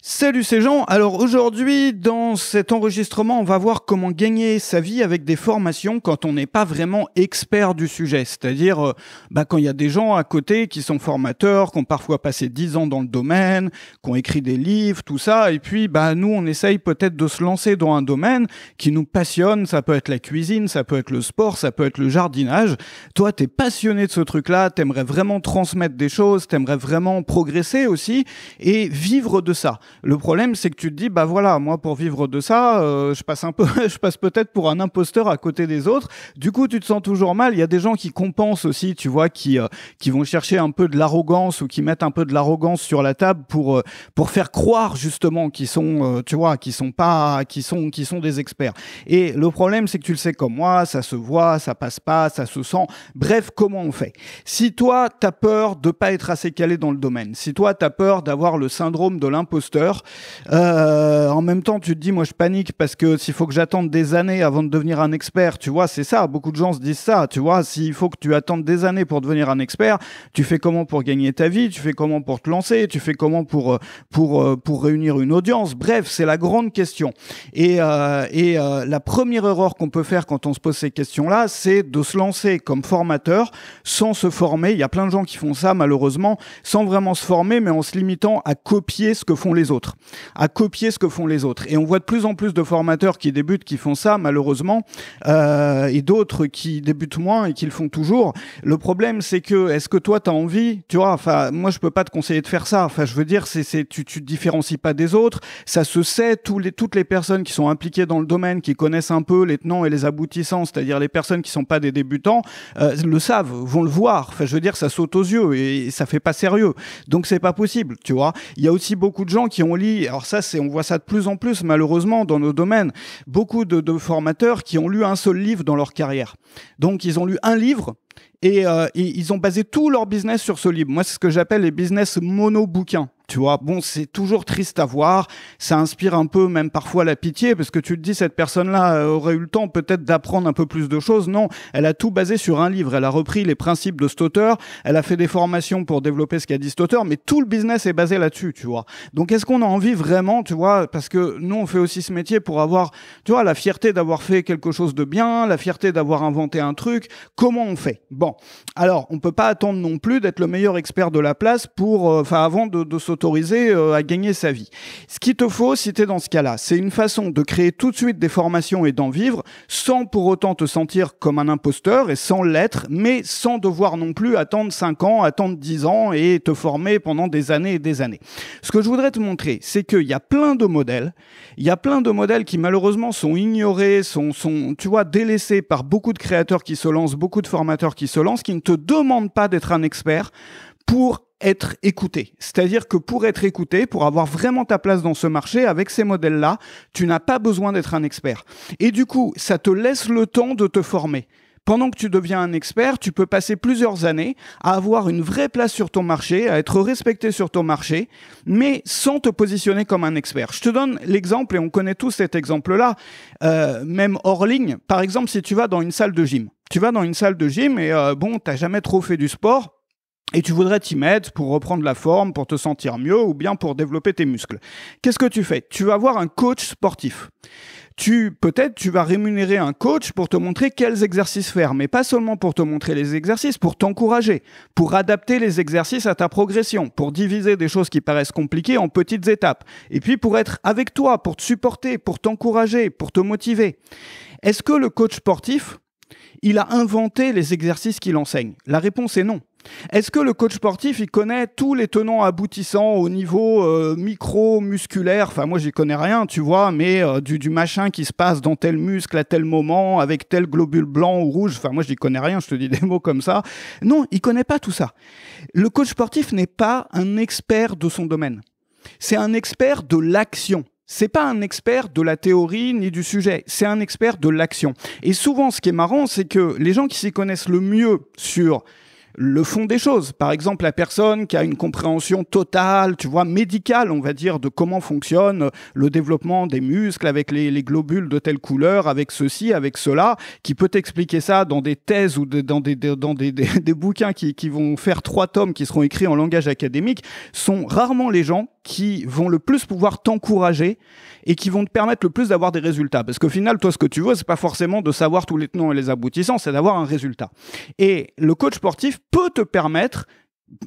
Salut, c'est Jean. Alors aujourd'hui, dans cet enregistrement, on va voir comment gagner sa vie avec des formations quand on n'est pas vraiment expert du sujet. C'est-à-dire quand il y a des gens à côté qui sont formateurs, qui ont parfois passé 10 ans dans le domaine, qui ont écrit des livres, tout ça. Et puis nous, on essaye peut-être de se lancer dans un domaine qui nous passionne. Ça peut être la cuisine, ça peut être le sport, ça peut être le jardinage. Toi, t'es passionné de ce truc-là, t'aimerais vraiment transmettre des choses, t'aimerais vraiment progresser aussi et vivre de ça. Le problème, c'est que tu te dis, moi, pour vivre de ça, je passe peut-être pour un imposteur à côté des autres. Du coup, tu te sens toujours mal. Il y a des gens qui compensent aussi, tu vois, qui vont chercher un peu de l'arrogance ou qui mettent un peu de l'arrogance sur la table pour faire croire justement qu'ils sont, qui sont des experts. Et le problème, c'est que tu le sais comme moi, ça se voit, ça passe pas, ça se sent. Bref, comment on fait? Si toi, t'as peur de pas être assez calé dans le domaine, si toi, t'as peur d'avoir le syndrome de l'imposteur, en même temps, tu te dis, moi, je panique parce que s'il faut que j'attende des années avant de devenir un expert, tu vois, c'est ça. Beaucoup de gens se disent ça, tu vois. S'il faut que tu attendes des années pour devenir un expert, tu fais comment pour gagner ta vie? Tu fais comment pour te lancer? Tu fais comment pour réunir une audience? Bref, c'est la grande question. Et la première erreur qu'on peut faire quand on se pose ces questions-là, c'est de se lancer comme formateur sans se former. Il y a plein de gens qui font ça, malheureusement, sans vraiment se former, mais en se limitant à copier ce que font les autres. Et on voit de plus en plus de formateurs qui débutent, qui font ça, malheureusement, et d'autres qui débutent moins et qui le font toujours. Le problème, c'est que, est-ce que toi, t'as envie? Tu vois, moi, je peux pas te conseiller de faire ça. Je veux dire, tu te différencies pas des autres. Ça se sait, toutes les personnes qui sont impliquées dans le domaine, qui connaissent un peu les tenants et les aboutissants, c'est-à-dire les personnes qui sont pas des débutants, le savent, vont le voir. Je veux dire, ça saute aux yeux et ça fait pas sérieux. Donc, c'est pas possible, tu vois. Il y a aussi beaucoup de gens qui ont lu, alors ça, on voit ça de plus en plus, malheureusement, dans nos domaines, beaucoup de formateurs qui ont lu un seul livre dans leur carrière. Donc, ils ont lu un livre, et ils ont basé tout leur business sur ce livre. Moi, c'est ce que j'appelle les business mono-bouquins. Tu vois, bon, c'est toujours triste à voir. Ça inspire un peu, même parfois, la pitié, parce que tu te dis, cette personne-là aurait eu le temps peut-être d'apprendre un peu plus de choses. Non, elle a tout basé sur un livre. Elle a repris les principes de cet auteur. Elle a fait des formations pour développer ce qu'a dit cet auteur, mais tout le business est basé là-dessus, tu vois. Donc, est-ce qu'on a envie vraiment, tu vois, parce que nous, on fait aussi ce métier pour avoir, tu vois, la fierté d'avoir fait quelque chose de bien, la fierté d'avoir inventé un truc. Comment on fait? Bon, alors, on peut pas attendre non plus d'être le meilleur expert de la place avant de s'autoriser à gagner sa vie. Ce qu'il te faut, si tu es dans ce cas-là, c'est une façon de créer tout de suite des formations et d'en vivre, sans pour autant te sentir comme un imposteur et sans l'être, mais sans devoir non plus attendre 5 ans, attendre 10 ans et te former pendant des années et des années. Ce que je voudrais te montrer, c'est qu'il y a plein de modèles. Il y a plein de modèles qui malheureusement sont ignorés, sont tu vois, délaissés par beaucoup de créateurs qui se lancent, beaucoup de formateurs qui se lancent, qui ne te demandent pas d'être un expert pour être écouté. C'est-à-dire que pour être écouté, pour avoir vraiment ta place dans ce marché, avec ces modèles-là, tu n'as pas besoin d'être un expert. Et du coup, ça te laisse le temps de te former. Pendant que tu deviens un expert, tu peux passer plusieurs années à avoir une vraie place sur ton marché, à être respecté sur ton marché, mais sans te positionner comme un expert. Je te donne l'exemple, et on connaît tous cet exemple-là, même hors ligne. Par exemple, si tu vas dans une salle de gym. Tu vas dans une salle de gym et t'as jamais trop fait du sport, et tu voudrais t'y mettre pour reprendre la forme, pour te sentir mieux ou bien pour développer tes muscles. Qu'est-ce que tu fais? Tu vas avoir un coach sportif. Peut-être tu vas rémunérer un coach pour te montrer quels exercices faire, mais pas seulement pour te montrer les exercices, pour t'encourager, pour adapter les exercices à ta progression, pour diviser des choses qui paraissent compliquées en petites étapes, et puis pour être avec toi, pour te supporter, pour t'encourager, pour te motiver. Est-ce que le coach sportif, il a inventé les exercices qu'il enseigne? La réponse est non. Est-ce que le coach sportif, il connaît tous les tenants aboutissants au niveau micro-musculaire? Enfin, moi, j'y connais rien, tu vois, mais du machin qui se passe dans tel muscle à tel moment, avec tel globule blanc ou rouge. Enfin, moi, j'y connais rien, je te dis des mots comme ça. Non, il connaît pas tout ça. Le coach sportif n'est pas un expert de son domaine. C'est un expert de l'action. C'est pas un expert de la théorie ni du sujet, c'est un expert de l'action. Et souvent, ce qui est marrant, c'est que les gens qui s'y connaissent le mieux sur le fond des choses. Par exemple, la personne qui a une compréhension totale, tu vois, médicale, on va dire, de comment fonctionne le développement des muscles avec les globules de telle couleur, avec ceci, avec cela, qui peut expliquer ça dans des thèses ou dans des bouquins qui vont faire 3 tomes qui seront écrits en langage académique, sont rarement les gens qui vont le plus pouvoir t'encourager et qui vont te permettre le plus d'avoir des résultats. Parce qu'au final, toi, ce que tu veux, c'est pas forcément de savoir tous les tenants et les aboutissants, c'est d'avoir un résultat. Et le coach sportif peut te permettre,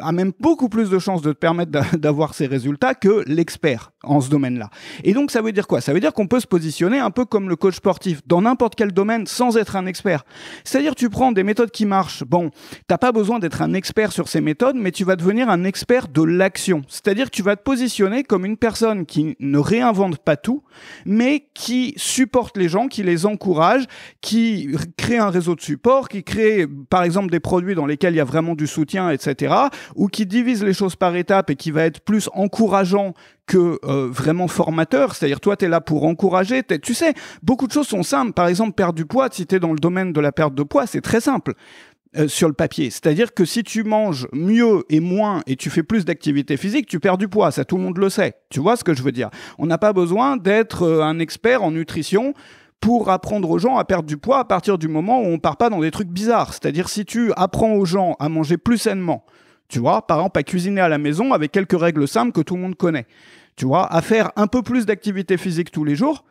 a même beaucoup plus de chances de te permettre d'avoir ces résultats que l'expert en ce domaine-là. Et donc, ça veut dire quoi? Ça veut dire qu'on peut se positionner un peu comme le coach sportif dans n'importe quel domaine sans être un expert. C'est-à-dire, tu prends des méthodes qui marchent. Bon, t'as pas besoin d'être un expert sur ces méthodes, mais tu vas devenir un expert de l'action. C'est-à-dire que tu vas te positionner comme une personne qui ne réinvente pas tout, mais qui supporte les gens, qui les encourage, qui crée un réseau de support, qui crée, par exemple, des produits dans lesquels il y a vraiment du soutien, etc., ou qui divise les choses par étapes et qui va être plus encourageant que vraiment formateur. C'est-à-dire, toi, tu es là pour encourager. Tu sais, beaucoup de choses sont simples. Par exemple, perdre du poids, si tu es dans le domaine de la perte de poids, c'est très simple sur le papier. C'est-à-dire que si tu manges mieux et moins et tu fais plus d'activité physique, tu perds du poids. Ça, tout le monde le sait. Tu vois ce que je veux dire? On n'a pas besoin d'être un expert en nutrition pour apprendre aux gens à perdre du poids à partir du moment où on part pas dans des trucs bizarres. C'est-à-dire, si tu apprends aux gens à manger plus sainement, tu vois, par exemple, à cuisiner à la maison avec quelques règles simples que tout le monde connaît. Tu vois, à faire un peu plus d'activité physique tous les jours,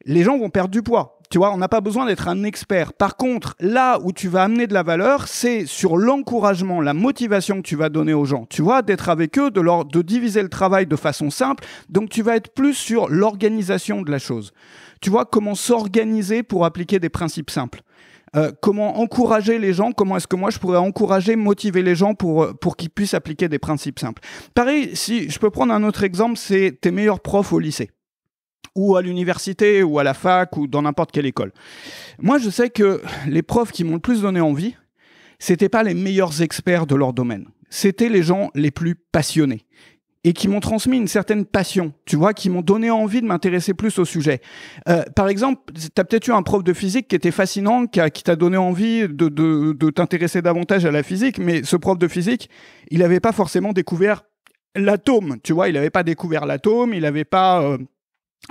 les gens vont perdre du poids. Tu vois, on n'a pas besoin d'être un expert. Par contre, là où tu vas amener de la valeur, c'est sur l'encouragement, la motivation que tu vas donner aux gens. Tu vois, d'être avec eux, de diviser le travail de façon simple. Donc, tu vas être plus sur l'organisation de la chose. Tu vois, comment s'organiser pour appliquer des principes simples. Comment encourager les gens, comment est-ce que moi je pourrais encourager, motiver les gens pour qu'ils puissent appliquer des principes simples. Pareil, si je peux prendre un autre exemple, c'est tes meilleurs profs au lycée, ou à l'université, ou à la fac, ou dans n'importe quelle école. Moi, je sais que les profs qui m'ont le plus donné envie, c'était pas les meilleurs experts de leur domaine. C'était les gens les plus passionnés. Et qui m'ont transmis une certaine passion, tu vois, qui m'ont donné envie de m'intéresser plus au sujet. Par exemple, tu as peut-être eu un prof de physique qui était fascinant, qui t'a donné envie de t'intéresser davantage à la physique, mais ce prof de physique, il n'avait pas forcément découvert l'atome, tu vois, il n'avait pas découvert l'atome, il n'avait pas...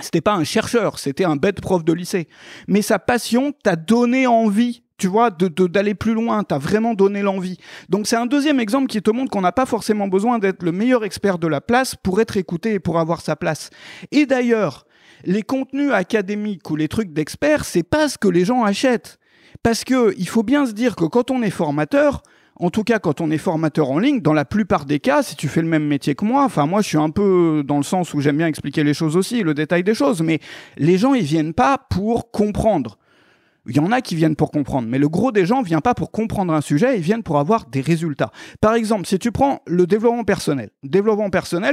c'était pas un chercheur, c'était un bête prof de lycée. Mais sa passion t'a donné envie, tu vois, d'aller plus loin, t'as vraiment donné l'envie. Donc c'est un deuxième exemple qui te montre qu'on n'a pas forcément besoin d'être le meilleur expert de la place pour être écouté et pour avoir sa place. Et d'ailleurs, les contenus académiques ou les trucs d'experts, c'est pas ce que les gens achètent. Parce que il faut bien se dire que quand on est formateur, en tout cas, quand on est formateur en ligne, dans la plupart des cas, si tu fais le même métier que moi, enfin moi je suis un peu dans le sens où j'aime bien expliquer les choses aussi, le détail des choses, mais les gens ils viennent pas pour comprendre. Il y en a qui viennent pour comprendre, mais le gros des gens ne vient pas pour comprendre un sujet, ils viennent pour avoir des résultats. Par exemple, si tu prends le développement personnel,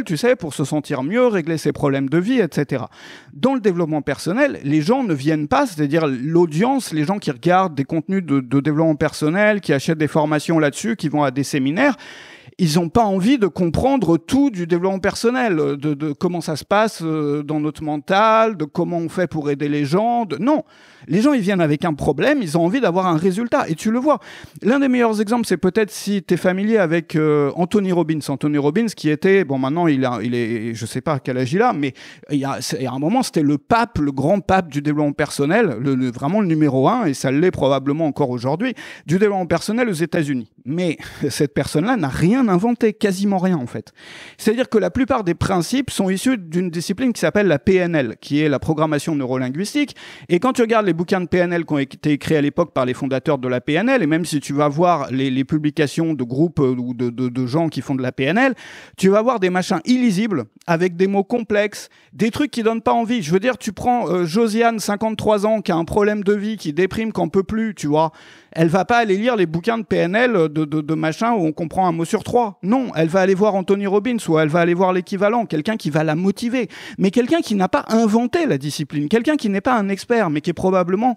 tu sais, pour se sentir mieux, régler ses problèmes de vie, etc. Dans le développement personnel, les gens ne viennent pas, c'est-à-dire l'audience, les gens qui regardent des contenus de développement personnel, qui achètent des formations là-dessus, qui vont à des séminaires, ils n'ont pas envie de comprendre tout du développement personnel, de comment ça se passe dans notre mental, de comment on fait pour aider les gens. Non, les gens, ils viennent avec un problème, ils ont envie d'avoir un résultat. Et tu le vois. L'un des meilleurs exemples, c'est peut-être si tu es familier avec Anthony Robbins. Anthony Robbins qui était, bon maintenant il est, je sais pas à quel âge il a, mais il y a un moment, c'était le pape, le grand pape du développement personnel, vraiment le numéro 1, et ça l'est probablement encore aujourd'hui, du développement personnel aux États-Unis. Mais cette personne-là n'a rien inventé, quasiment rien en fait. C'est-à-dire que la plupart des principes sont issus d'une discipline qui s'appelle la PNL, qui est la programmation neurolinguistique. Et quand tu regardes les bouquins de PNL qui ont été écrits à l'époque par les fondateurs de la PNL, et même si tu vas voir les publications de groupes ou de gens qui font de la PNL, tu vas voir des machins illisibles, avec des mots complexes, des trucs qui donnent pas envie. Je veux dire, tu prends Josiane, 53 ans, qui a un problème de vie, qui déprime, qui en peut plus, tu vois. Elle va pas aller lire les bouquins de PNL de machin où on comprend un mot sur 3. Non, elle va aller voir Anthony Robbins ou elle va aller voir l'équivalent, quelqu'un qui va la motiver. Mais quelqu'un qui n'a pas inventé la discipline, quelqu'un qui n'est pas un expert, mais qui est probablement,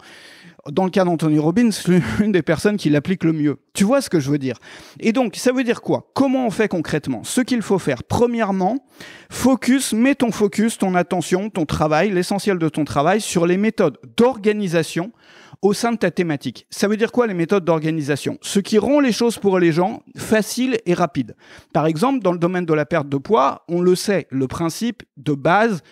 dans le cas d'Anthony Robbins, l'une des personnes qui l'applique le mieux. Tu vois ce que je veux dire? Et donc, ça veut dire quoi? Comment on fait concrètement? Ce qu'il faut faire, premièrement, mets ton focus, ton attention, ton travail, l'essentiel de ton travail sur les méthodes d'organisation au sein de ta thématique. Ça veut dire quoi les méthodes d'organisation? Ce qui rend les choses pour les gens faciles et rapides. Par exemple, dans le domaine de la perte de poids, on le sait, le principe de base,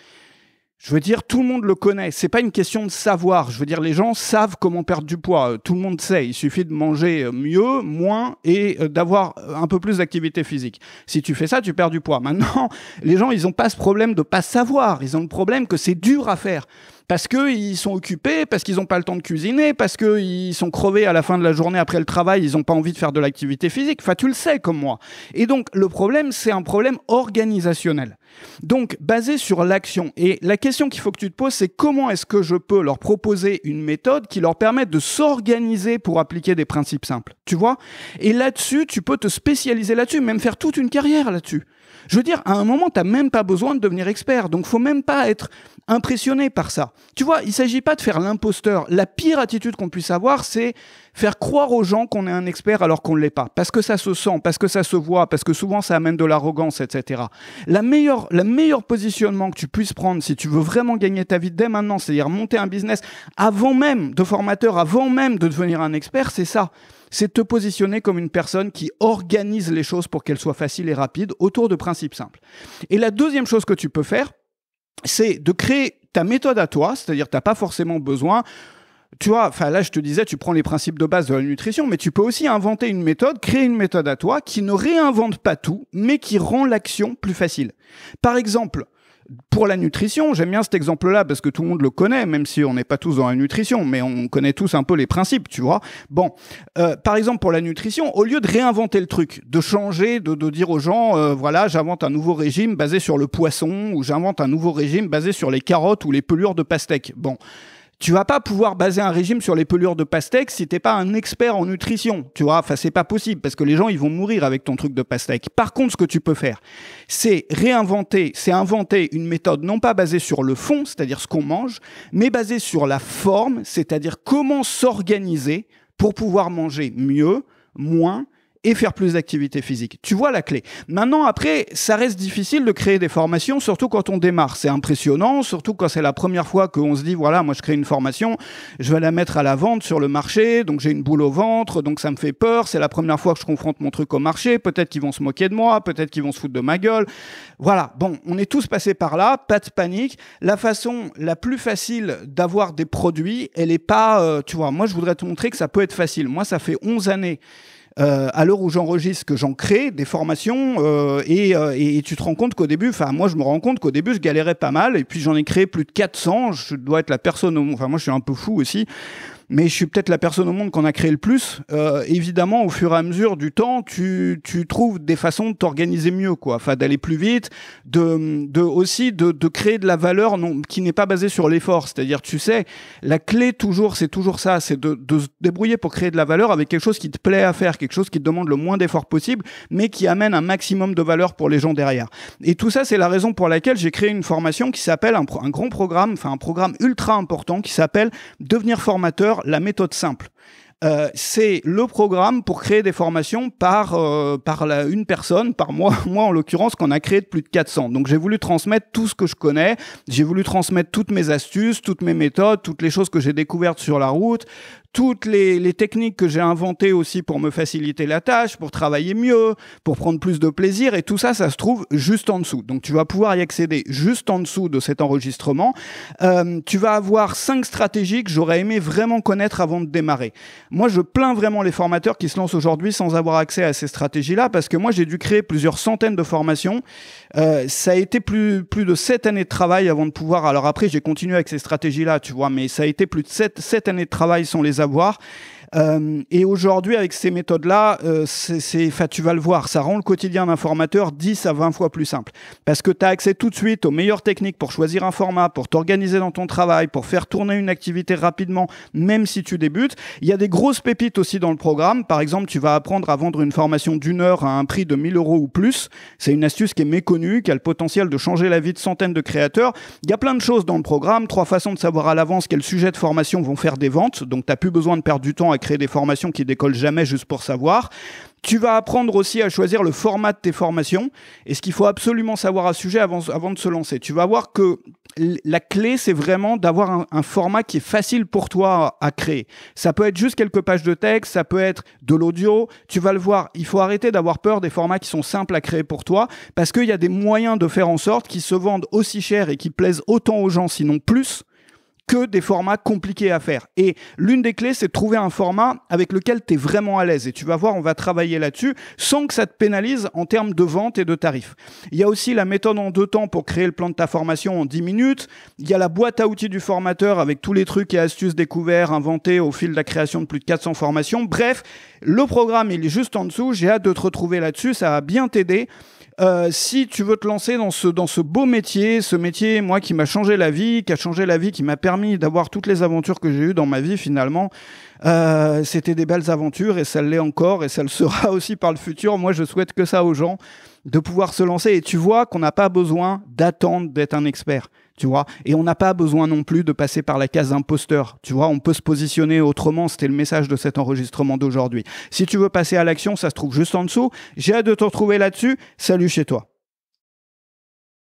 Je veux dire, tout le monde le connaît. C'est pas une question de savoir. Je veux dire, les gens savent comment perdre du poids. Tout le monde sait. Il suffit de manger mieux, moins et d'avoir un peu plus d'activité physique. Si tu fais ça, tu perds du poids. Maintenant, les gens, ils n'ont pas ce problème de pas savoir. Ils ont le problème que c'est dur à faire. Parce qu'ils sont occupés, parce qu'ils n'ont pas le temps de cuisiner, parce qu'ils sont crevés à la fin de la journée après le travail, ils n'ont pas envie de faire de l'activité physique. Enfin, tu le sais comme moi. Et donc, le problème, c'est un problème organisationnel. Donc, basé sur l'action. Et la question qu'il faut que tu te poses, c'est comment est-ce que je peux leur proposer une méthode qui leur permette de s'organiser pour appliquer des principes simples. Tu vois ? Et là-dessus, tu peux te spécialiser là-dessus, même faire toute une carrière là-dessus. Je veux dire, à un moment, tu n'as même pas besoin de devenir expert. Donc, faut même pas être impressionné par ça. Tu vois, il ne s'agit pas de faire l'imposteur. La pire attitude qu'on puisse avoir, c'est faire croire aux gens qu'on est un expert alors qu'on ne l'est pas. Parce que ça se sent, parce que ça se voit, parce que souvent ça amène de l'arrogance, etc. La meilleure positionnement que tu puisses prendre si tu veux vraiment gagner ta vie dès maintenant, c'est-à-dire monter un business avant même de formateur, avant même de devenir un expert, c'est ça. C'est de te positionner comme une personne qui organise les choses pour qu'elles soient faciles et rapides autour de principes simples. Et la deuxième chose que tu peux faire, c'est de créer ta méthode à toi, c'est-à-dire tu n'as pas forcément besoin. Tu vois, enfin là je te disais, tu prends les principes de base de la nutrition, mais tu peux aussi inventer une méthode, créer une méthode à toi qui ne réinvente pas tout, mais qui rend l'action plus facile. Par exemple, pour la nutrition, j'aime bien cet exemple-là parce que tout le monde le connaît, même si on n'est pas tous dans la nutrition, mais on connaît tous un peu les principes, tu vois. Bon, par exemple, pour la nutrition, au lieu de réinventer le truc, de changer, de dire aux gens, voilà, j'invente un nouveau régime basé sur le poisson, ou j'invente un nouveau régime basé sur les carottes ou les pelures de pastèque. Bon. Tu vas pas pouvoir baser un régime sur les pelures de pastèque si t'es pas un expert en nutrition, tu vois. Enfin, c'est pas possible parce que les gens, ils vont mourir avec ton truc de pastèque. Par contre, ce que tu peux faire, c'est inventer une méthode non pas basée sur le fond, c'est-à-dire ce qu'on mange, mais basée sur la forme, c'est-à-dire comment s'organiser pour pouvoir manger mieux, moins, et faire plus d'activité physique. Tu vois la clé. Maintenant, après, ça reste difficile de créer des formations, surtout quand on démarre. C'est impressionnant, surtout quand c'est la première fois qu'on se dit, voilà, moi je crée une formation, je vais la mettre à la vente sur le marché, donc j'ai une boule au ventre, donc ça me fait peur, c'est la première fois que je confronte mon truc au marché, peut-être qu'ils vont se moquer de moi, peut-être qu'ils vont se foutre de ma gueule. Voilà, bon, on est tous passés par là, pas de panique. La façon la plus facile d'avoir des produits, elle est pas, tu vois, moi je voudrais te montrer que ça peut être facile. Moi, ça fait 11 années à l'heure où j'enregistre, que j'en crée des formations et tu te rends compte qu'au début, enfin moi je me rends compte qu'au début je galérais pas mal et puis j'en ai créé plus de 400. Je dois être la personne au monde, enfin moi je suis un peu fou aussi, mais je suis peut-être la personne au monde qu'on a créé le plus. Évidemment, au fur et à mesure du temps, tu trouves des façons de t'organiser mieux, quoi. Enfin, d'aller plus vite, aussi de créer de la valeur qui n'est pas basée sur l'effort. C'est-à-dire, tu sais, la clé toujours, c'est toujours ça, c'est de se débrouiller pour créer de la valeur avec quelque chose qui te plaît à faire, quelque chose qui te demande le moins d'efforts possible, mais qui amène un maximum de valeur pour les gens derrière. Et tout ça, c'est la raison pour laquelle j'ai créé une formation qui s'appelle un grand programme, enfin un programme ultra important qui s'appelle Devenir formateur, la méthode simple. C'est le programme pour créer des formations par une personne, par moi en l'occurrence, qu'on a créé de plus de 400. Donc j'ai voulu transmettre tout ce que je connais, j'ai voulu transmettre toutes mes astuces, toutes mes méthodes, toutes les choses que j'ai découvertes sur la route, toutes les techniques que j'ai inventées aussi pour me faciliter la tâche, pour travailler mieux, pour prendre plus de plaisir, et tout ça, ça se trouve juste en dessous. Donc tu vas pouvoir y accéder juste en dessous de cet enregistrement. Tu vas avoir 5 stratégies que j'aurais aimé vraiment connaître avant de démarrer. Moi, je plains vraiment les formateurs qui se lancent aujourd'hui sans avoir accès à ces stratégies-là, parce que moi, j'ai dû créer plusieurs centaines de formations. Ça a été plus de 7 années de travail avant de pouvoir... Alors après, j'ai continué avec ces stratégies-là, tu vois, mais ça a été plus de 7 années de travail sans les avoir. Et aujourd'hui, avec ces méthodes-là, tu vas le voir, ça rend le quotidien d'un formateur 10 à 20 fois plus simple. Parce que tu as accès tout de suite aux meilleures techniques pour choisir un format, pour t'organiser dans ton travail, pour faire tourner une activité rapidement, même si tu débutes. Il y a des grosses pépites aussi dans le programme. Par exemple, tu vas apprendre à vendre une formation d'1 heure à un prix de 1 000 € ou plus. C'est une astuce qui est méconnue, qui a le potentiel de changer la vie de centaines de créateurs. Il y a plein de choses dans le programme, 3 façons de savoir à l'avance quels sujets de formation vont faire des ventes. Donc, tu n'as plus besoin de perdre du temps à créer des formations qui décollent jamais juste pour savoir. Tu vas apprendre aussi à choisir le format de tes formations et ce qu'il faut absolument savoir à ce sujet avant de se lancer. Tu vas voir que la clé, c'est vraiment d'avoir un format qui est facile pour toi à créer. Ça peut être juste quelques pages de texte, ça peut être de l'audio. Tu vas le voir, il faut arrêter d'avoir peur des formats qui sont simples à créer pour toi, parce qu'il y a des moyens de faire en sorte qu'ils se vendent aussi cher et qu'ils plaisent autant aux gens, sinon plus, que des formats compliqués à faire. Et l'une des clés, c'est de trouver un format avec lequel tu es vraiment à l'aise. Et tu vas voir, on va travailler là-dessus sans que ça te pénalise en termes de vente et de tarifs. Il y a aussi la méthode en 2 temps pour créer le plan de ta formation en 10 minutes. Il y a la boîte à outils du formateur avec tous les trucs et astuces découverts, inventés au fil de la création de plus de 400 formations. Bref, le programme, il est juste en dessous. J'ai hâte de te retrouver là-dessus. Ça va bien t'aider. Si tu veux te lancer dans ce beau métier, ce métier, moi, qui m'a changé la vie, qui m'a permis d'avoir toutes les aventures que j'ai eues dans ma vie, finalement, c'était des belles aventures et ça l'est encore et ça le sera aussi par le futur. Moi, je souhaite que ça aux gens, de pouvoir se lancer. Et tu vois qu'on n'a pas besoin d'attendre d'être un expert, tu vois. Et on n'a pas besoin non plus de passer par la case imposteur, tu vois. On peut se positionner autrement. C'était le message de cet enregistrement d'aujourd'hui. Si tu veux passer à l'action, ça se trouve juste en dessous. J'ai hâte de te retrouver là-dessus. Salut chez toi.